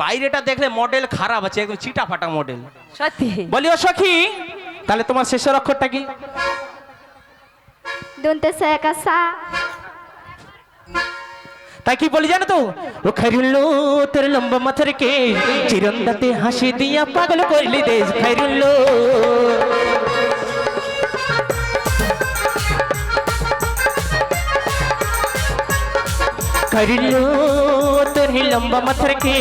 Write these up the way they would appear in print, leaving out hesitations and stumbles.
বাইরেটা দেখলে মডেল খারাপ আছে, একদম চিটা ফাটা মডেল। সত্যি বলি ও সখী, তাহলে তোমার শেষের অক্ষরটা কি? দন্তে সা একা সা। তাই কি বলি জানো তো, ও খৈরুল্লো তোর লম্বা মাথার কে চিরন্দাতে হাসি দিয়া পাগল করলি দেশ। খৈরুল্লো খৈরুল্লো তোর লম্বা মাথার কে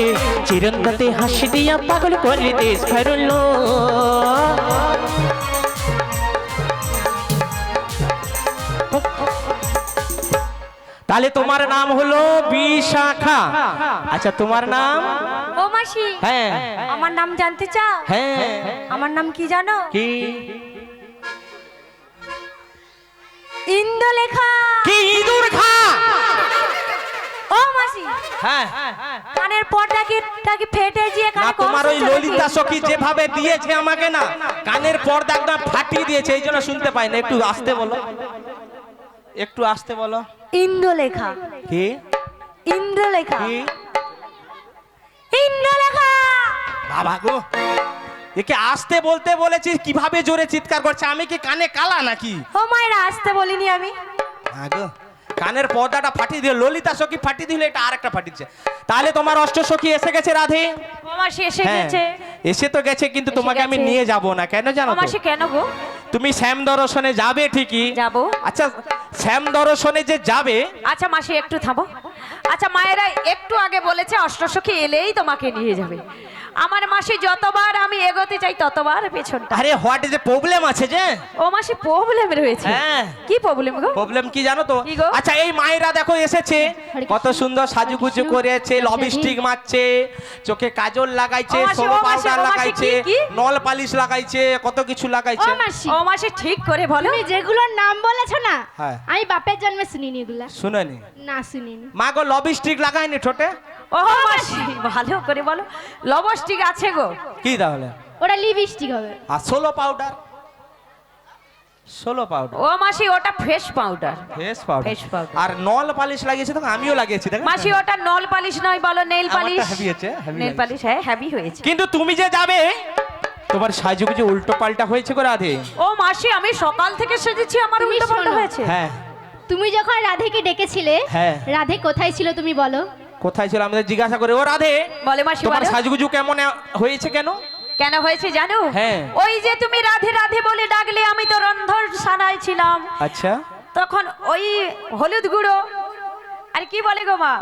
চিরন্দাতে হাসি দিয়া পাগল করলি দেশ। খৈরুল্লো তাহলে তোমার নাম হলো বিশাখা। আচ্ছা তোমার নাম? ও মাসি, হ্যাঁ আমার নাম জানতে চাও? হ্যাঁ। আমার নাম কি জানো? কি? ইন্দ্রলেখা। কি ইঁদুর খা? ও মাসি, হ্যাঁ কানের পর্দা কি ফেটে গিয়ে না, কানে কম তোমার ওই শুনছো নাকি? ললিতা সখী যেভাবে দিয়েছে আমাকে না, কানের পর্দা একদম ফাটিয়ে দিয়েছে, এই জন্য শুনতে পাই না। একটু আস্তে বলো, একটু আস্তে বলো। ইন্দ্রলেখা। কি? ইন্দ্রলেখা। কি? ইন্দ্রলেখা। বাবা গো, একে আস্তে বলতে বলেছি, কিভাবে জোরে চিৎকার করছে। আমি কি কানে কালা নাকি? ও মায়েরা, আসতে বলিনি আমি। আগো কানের পর্দাটা ফাটিয়ে দিল, ললিতা সখী ফাটিয়ে দিল, এটা আরেকটা ফাটিয়েছে। তাহলে তোমার অষ্ট সখী এসে গেছে রাধে? ও মাসি এসে হ্যাঁ, গেছে। এসে তো গেছে, কিন্তু এসে তোমাকে আমি গেছে। নিয়ে যাব না। কেন জানো ও তো? মাসি কেন গো? তুমি শ্যাম দর্শনে যাবে ঠিকই। যাবো। আচ্ছা শ্যাম দর্শনে যে যাবে, আচ্ছা মাসি একটু থামো। আচ্ছা মায়েরা একটু আগে বলেছে অষ্টসখী এলেই তোমাকে নিয়ে যাবে। আমার মাসি যতবার আমি এগোতে চাই ততবার পেছনটা। আরে হোয়াট ইজ এ প্রবলেম আছে যে? ও মাসি প্রবলেম রয়েছে। হ্যাঁ। কি প্রবলেম গো? প্রবলেম কি জানো তো? কি গো? আচ্ছা এই মায়েরা দেখো এসেছে, কত সুন্দর সাজুগুজু করেছে, লিপস্টিক মারছে, চোখে কাজল লাগাইছে, ও মাসি, সোলো ও মাসি, পাউডার ও মাসি, লাগাইছে, কি? নল পালিশ লাগাইছে, কত কিছু ও লাগাইছে। মাসি, ও মাসি ঠিক করে বলো। তুমি যেগুলোর নাম বলেছো না, হ্যাঁ। আমি বাপের জন্মে শুনিনি এগুলা। শুনেনি? না শুনিনি। মা গো লিপস্টিক লাগায়নি ঠোঁটে? ও মাসি ভালো করে বলো। লবস্টিক আছে গো। কি তাহলে? ওটা লিপস্টিক হবে। আর সোলো পাউডার? সোলো পাউডার, ও মাসি ওটা face powder. Face powder. Face powder। আর নল পালিশ লাগিয়েছে, তো আমিও লাগিয়েছি দেখো। মাসি ওটা নল পালিশ নয়, বলো নেল আমারটা পালিশ। heavy আছে, heavy নেল লাগছে। পালিশ, হ্যাঁ হেভি হয়েছে। কিন্তু তুমি যে যাবে, তোমার সাজুগুজু উল্টো পাল্টা হয়েছে গো রাধে। ও মাসি আমি সকাল থেকে সেজেছি, আমার তুমি উল্টো পাল্টা শোনো। হয়েছে। হ্যাঁ। তুমি যখন রাধেকে ডেকেছিলে, হ্যাঁ। রাধে কোথায় ছিল তুমি বলো? কোথায় ছিল আমাদের জিজ্ঞাসা করে, ও রাধে বলে মাসি তোমার বলো। সাজুগুজু কেমন হয়েছে কেন? কেন হয়েছে জানো? হ্যাঁ। ওই যে তুমি রাধে রাধে বলে ডাকলে, আমি তো রন্ধন সানায় ছিলাম। আচ্ছা। তখন ওই হলুদ গুঁড়ো আর কি বলে গো মা,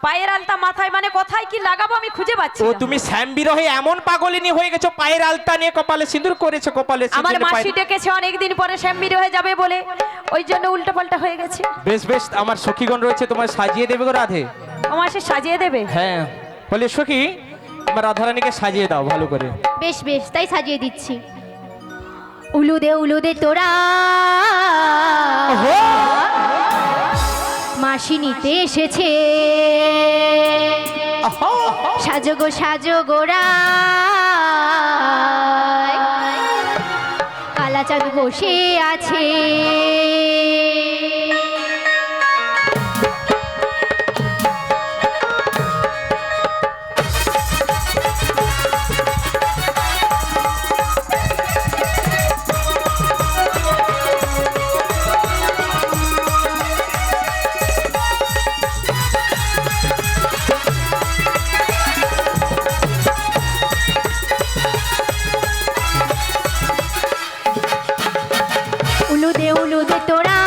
পায়ের আলতা মাথায়, মানে কোথায় কি লাগাবো আমি খুঁজে পাচ্ছি ও না। তুমি শ্যাম বিরহে এমন পাগলিনী হয়ে গেছো, পায়ের আলতা নিয়ে কপালে সিঁদুর করেছো, কপালে আমার সিঁদুরে মাসি পায়ে- ডেকেছে অনেকদিন পরে শ্যামবির হয়ে যাবে বলে, ওই জন্য উল্টো পাল্টা হয়ে গেছে। বেশ বেশ, আমার সখীগণ রয়েছে, তোমার সাজিয়ে দেবে গো রাধে। ও মাসি সাজিয়ে দেবে। হ্যাঁ বলে সখী, তোমার রাধারানীকে সাজিয়ে দাও ভালো করে। বেশ বেশ, তাই সাজিয়ে দিচ্ছি। উলুদে তোরা মাসি নিতে এসেছে, সাজো গো সাজো গোরা, কালা চাঁদ বসে আছে। উলুদে তোরা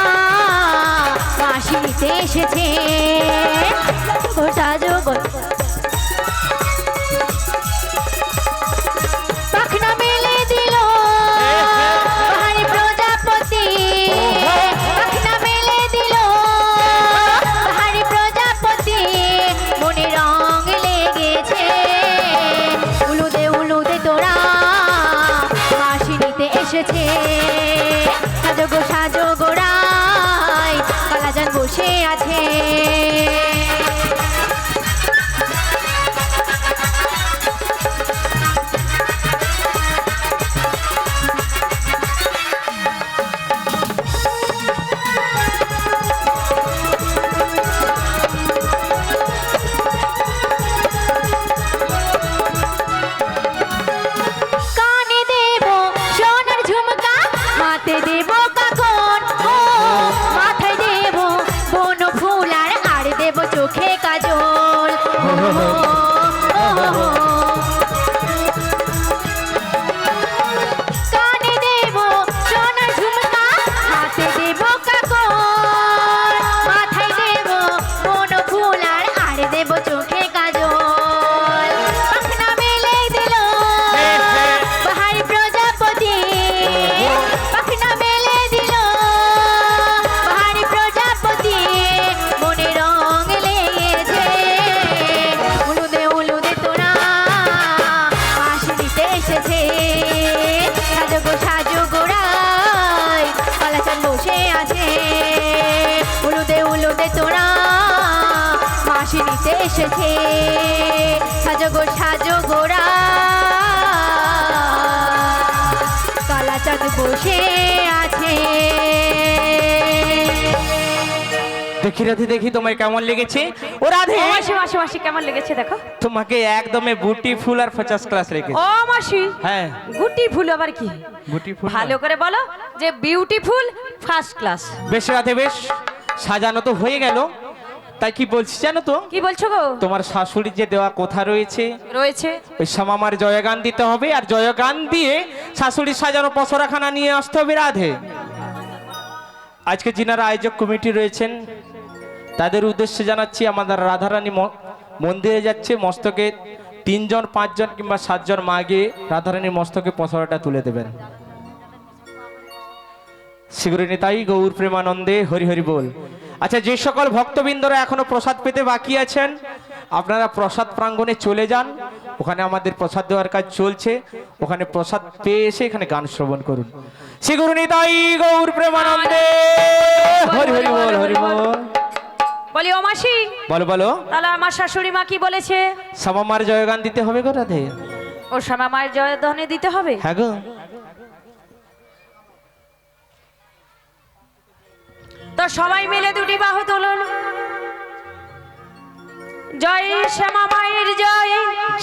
দিতে এসেছে। সাজো গো সাজো গোরা, কালা চাঁদ বসে আছে। দেখি রাধে দেখি তোমায় কেমন লেগেছে। ও রাধে, ও মাসি মাসি মাসি কেমন লেগেছে দেখো। তোমাকে একদমে বুটি ফুল আর 50 ক্লাস লেগেছে। ও মাসি, হ্যাঁ গুটি ফুল আবার কি? বুটি ফুল ভালো করে বলো যে বিউটিফুল ফার্স্ট ক্লাস। বেশ রাধে বেশ, সাজানো তো হয়ে গেল, তাই কি বলছি জানো তো, কি বলছো গো? তোমার শাশুড়ির যে দেওয়া কথা রয়েছে রয়েছে ওই শ্যামামার জয়গান দিতে হবে, আর জয়গান দিয়ে শাশুড়ির সাজানো পসরাখানা নিয়ে আসতে হবে রাধে। আজকে যিনারা আয়োজক কমিটি রয়েছেন তাদের উদ্দেশ্যে জানাচ্ছি, আমাদের রাধারানী মন্দিরে যাচ্ছে, মস্তকে 3 জন 5 জন কিংবা 7 জন মা গিয়ে রাধারানীর মস্তকে পসরাটা তুলে দেবেন। শীঘ্রই তাই গৌর প্রেমানন্দে হরি হরি বল। আচ্ছা, যে সকল ভক্তবৃন্দরা এখনো প্রসাদ পেতে বাকি আছেন আপনারা প্রসাদ প্রাঙ্গণে চলে যান, ওখানে আমাদের প্রসাদ দেওয়ার কাজ চলছে, ওখানে প্রসাদ পেয়ে এসে এখানে গান শ্রবণ করুন। শীঘ্রই তাই গৌর প্রেমানন্দে হরি হরি বল হরি বল। বলি ও মাসি, বলো বলো। তাহলে আমার শাশুড়ি মা কি বলেছে? শ্যামামার জয়গান দিতে হবে গো রাধে। ও শ্যামা মায়ের জয়ধ্বনি দিতে হবে? হ্যাঁ গো। তো সবাই মিলে দুটি বাহু তুলুন। জয় শ্যামা মায়ের জয়,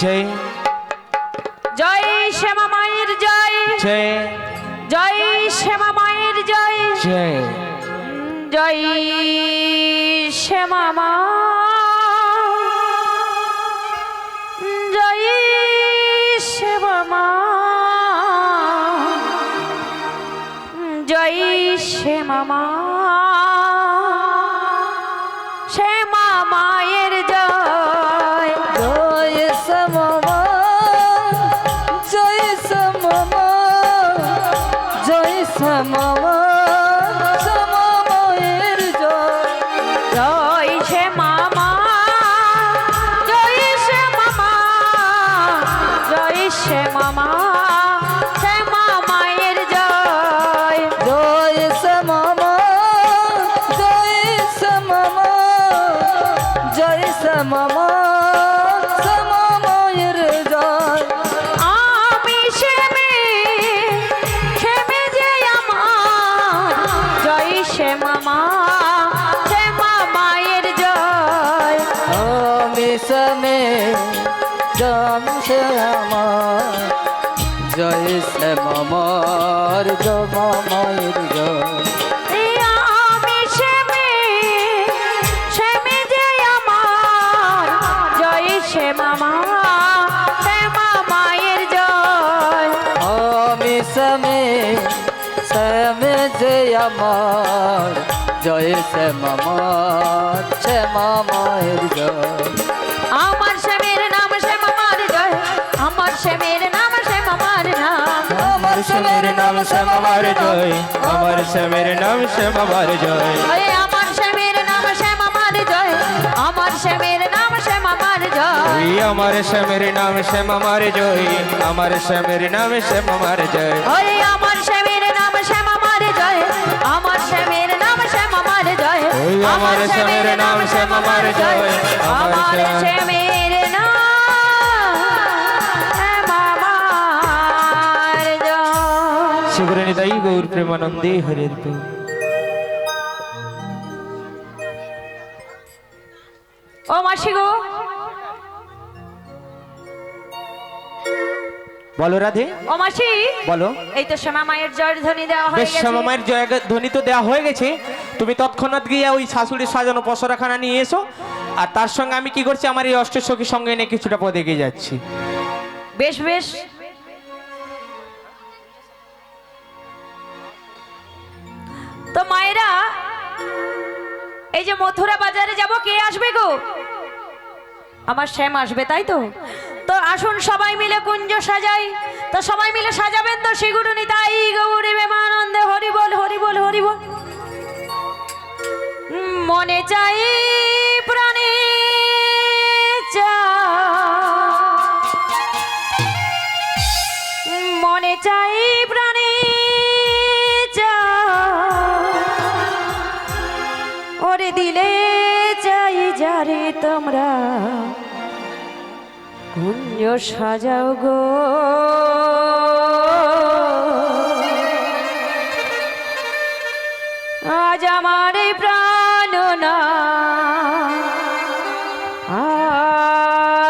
জয় জয় শ্যামা মায়ের জয়, জয় জয় শ্যামা মায়ের জয়, জয় জয় শ্যামা মা, জয় শ্যামা মা, জয় শ্যামা মা, শ্যামা মায়ের জয়, জয় শ্যামা, জয় শ্যামা, জয় শ্যামা, শ্যামা মায়ের জয়। জয় শ্যামা মা, জয় শ্যামা মা, জয় শ্যামা মা, শ্যামা মায়ের জয়, জয় শ্যামা, জয় শ্যামা, জয় শ্যামা, শ্যামা মায়ের জয়। আমি শ্যামে শ্যামে যে আমার, জয় শ্যামা মা, শ্যামা মায়ের জয়, আমি শ্যামে জম শ্যামা, জয় শ্যামার জমা মায়ের জয়। এই আমি শ্যামে শ্যামে যে আমার, জয় শ্যামা মা, শ্যামা মায়ের জয়, আমি শ্যামে শ্যামে যে আমার, জয় শ্যামার শ্যামা মায়ের জয়। আমার শ্যামের নাম শ্যামা মার জয়, আমার শ্যামের নাম শ্যামা মার নাম, আমার শ্যামের নাম শ্যামার জয়, আমার শ্যামের নাম শ্যামার জয়। ওই আমার শ্যামের নাম শ্যামা মার জয়, আমার শ্যামের নাম শ্যামা মার জয়, ওই আমার শ্যামের নাম শ্যামার জয়, আমার শ্যামের নাম শ্যামার জয়। ওই আমার শ্যামের নাম শ্যামা মার জয়, আমার শ্যামের নাম শ্যামা মার জয়, ওই আমার শ্যামের নাম শ্যামার জয়, আমার আমার শ্যাম- শ্যামের নাম শ্যামা মার জয়। শীঘ্রই তাই গৌর প্রেমানন্দে হরি হরি বল। ও মাসি গো, বলো রাধে ও মাসি, বলো। এই তো শ্যামা মায়ের জয়ের ধ্বনি দেওয়া হয়ে বেশ, গেছে। শ্যামামায়ের জয় ধ্বনি তো দেওয়া হয়ে গেছে, তুমি তৎক্ষণাৎ গিয়ে ওই শাশুড়ির সাজানো পসরাখানা নিয়ে এসো, আর তার সঙ্গে আমি কি করছি, আমার এই অষ্টসখীর সঙ্গে নিয়ে কিছুটা পদে এগিয়ে যাচ্ছি। বেশ বেশ। তো মায়েরা, এই যে মথুরা বাজারে যাব, কে আসবে গো? আমার শ্যাম আসবে, তাই তো? তো আসুন সবাই মিলে কুঞ্জ সাজাই। তো সবাই মিলে সাজাবেন তো? শিগুরুনি তাই গৌরী প্রেমানন্দে হরি বল হরি বল হরি বল। মনে চাই প্রাণে মনে চাই প্রাণে ওরে দিলে চাই যারে তোমরা কুঞ্জ সাজাও গো আজ আমার এই প্রাণ না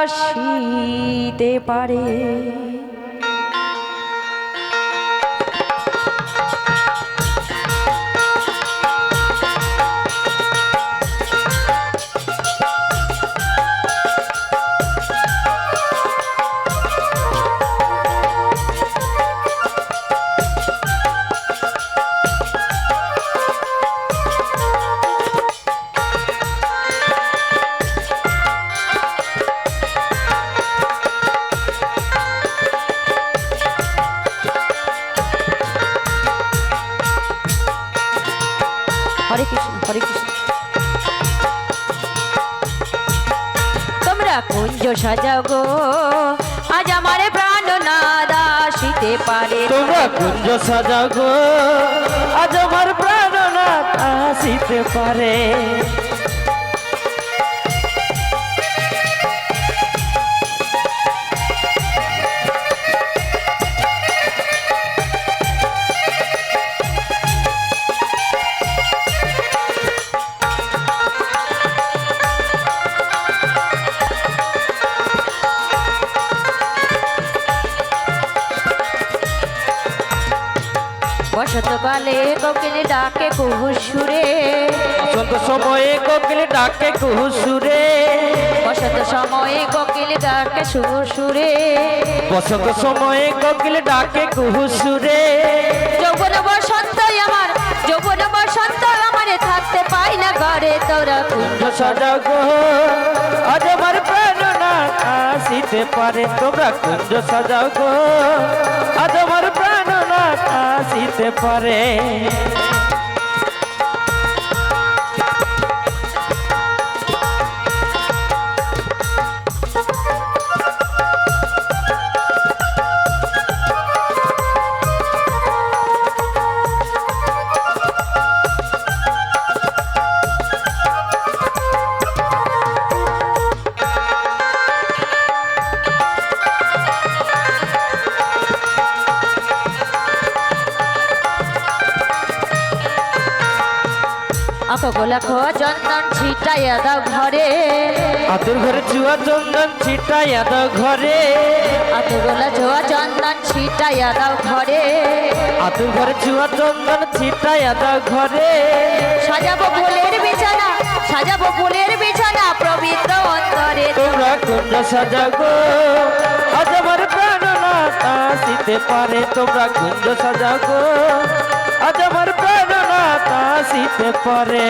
আসিতে পারে হরে কৃষ্ণ হরে কৃষ্ণ তোমরা কুঞ্জ সাজাও গো আজ আমার প্রাণ নাদ আসিতে পারে তোমরা কুঞ্জ সাজাও গো আজ আমার প্রাণনাথ আসিতে পারে বসন্তকালে কোকিল ডাকে কুহু সুরে বসন্ত সময়ে কোকিল ডাকে কুহু সুরে বসন্ত সময়ে কোকিল ডাকে সুহু সুরে বসন্ত সময়ে কোকিল ডাকে কুহু সুরে যৌবন বসন্ত আমার যৌবন বসন্ত আমার থাকতে পাই না ঘরে তোরা কুঞ্জ সাজাও গো আজ আমার প্রাণনাথ আসিতে পারে তোমরা কুঞ্জ সাজাও গো আজ আমার প্রাণনাথ আসিতে পারে আকগোলা খোয়া চন্দন ছিটাইয়া দাও ঘরে আতুর ঘরে চুয়া চন্দন ছিটাইয়া দাও ঘরে আকগোলা ছোয়া চন্দন ছিটাইয়া দাও ঘরে আতুর ঘরে চুয়া চন্দন ছিটাইয়া দাও ঘরে সাজাবো ফুলের বিছানা সাজাবো ফুলের বিছানা পবিত্র অন্তরে তোমরা কুঞ্জ সাজাও গো আজ আমার প্রাণনাথ আসিতে পারে তোমরা কুঞ্জ সাজাও গো আজ আমার প্রাণনাথ আসিতে পারে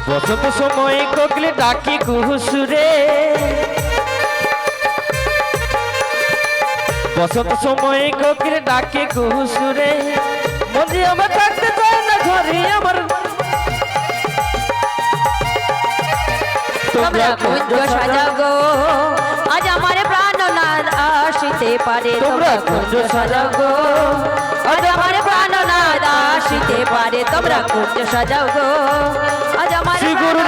বসন্ত সময়ে কোকিল ডাকি কুহু সুরে বসন্ত সময়ে কোকিল ডাকি কুহু সুরে মন্দি আমার থাকতে চায় না ঘরে আমার তোমরা কুঞ্জ সাজাও গো আজ আমার প্রাণনাথ আসিতে পারে তোমরা কুঞ্জ সাজাও গো আজ আমার প্রাণনাথ আসিতে পারে তোমরা কুঞ্জ সাজাও গো আজ আমার শ্রী গুরু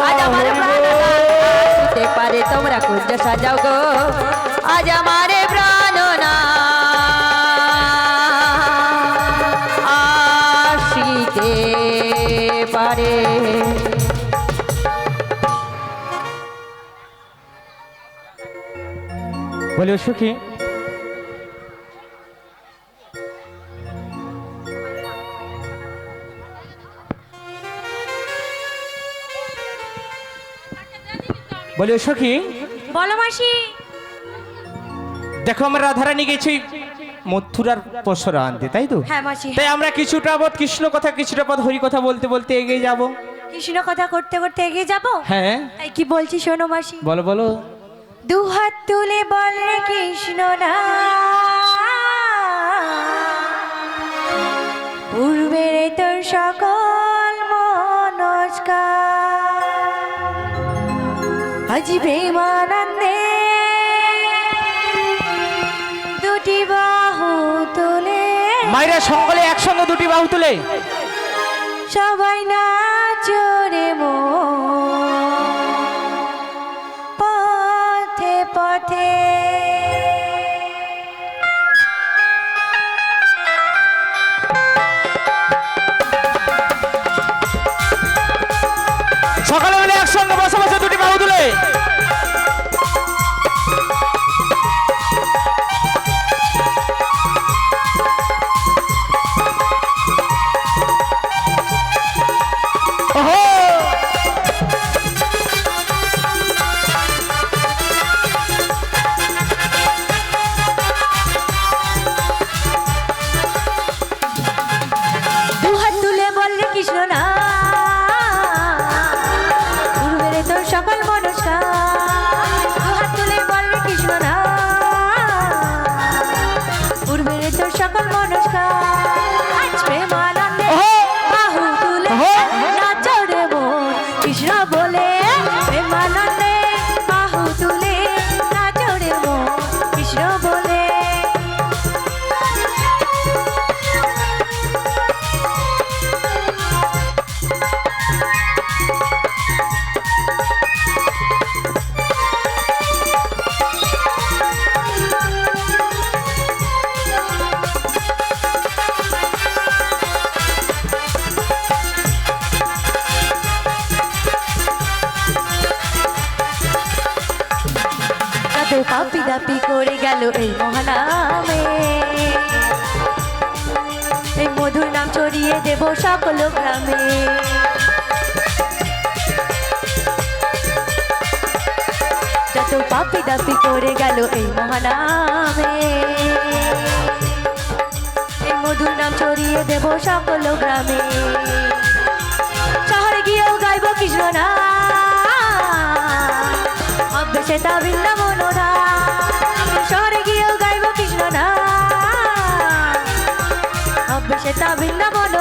আজ আমার প্রাণনাথ আসিতে পারে তোমরা কুঞ্জ সাজাও গো আজ আমার প্রাণনাথ আসিতে পারে বলে সুখী বলে সখী বলো মাসি। দেখো আমরা রাধারানী গেছি মথুরার পসরা আনতে, তাই তো? হ্যাঁ মাসি। তাই আমরা কিছুটা পথ কৃষ্ণ কথা কিছুটা পথ হরি কথা বলতে বলতে এগিয়ে যাব। কৃষ্ণ কথা করতে করতে এগিয়ে যাব। হ্যাঁ তাই কি বলছি শোনো মাসি। বলো বলো। দু হাত তুলে বল রে কৃষ্ণ নাম, সকল মনস্কার আজ প্রেমানন্দে দুটি বাহু তুলে মায়েরা সকলে একসঙ্গে দুটি বাহু তুলে সবাই নাচরে পথে পথে সকালে মিলে একসঙ্গে বসে বসে দুটি বাহু তুলে ওহো দুহাত তুলে বললে কৃষ্ণ না পূর্বের তোর সকল মনস্কার দুহাত তুলে বললে কৃষ্ণ না পূর্বের তোর সকল মনস্কার আজ প্রেমানন্দে বাহু তুলে নাচো রে মন কৃষ্ণ বলে প্রেমানন্দে বাহু তুলে নাচো রে মন কৃষ্ণ বলে পাপি দাপি করে গেল এই মহানামে এই মধুর নাম ছড়িয়ে দেব সকল গ্রামে যত পাপি দাপি করে গেল এই মহানামে এই মধুর নাম ছড়িয়ে দেব সকল গ্রামে শহরে গিয়েও গাইব কৃষ্ণ না অভ্যেসে তা বৃন্দাবন শহরে গিয়েও গাইব কৃষ্ণ না অভ্যেসে তা বৃন্দাবন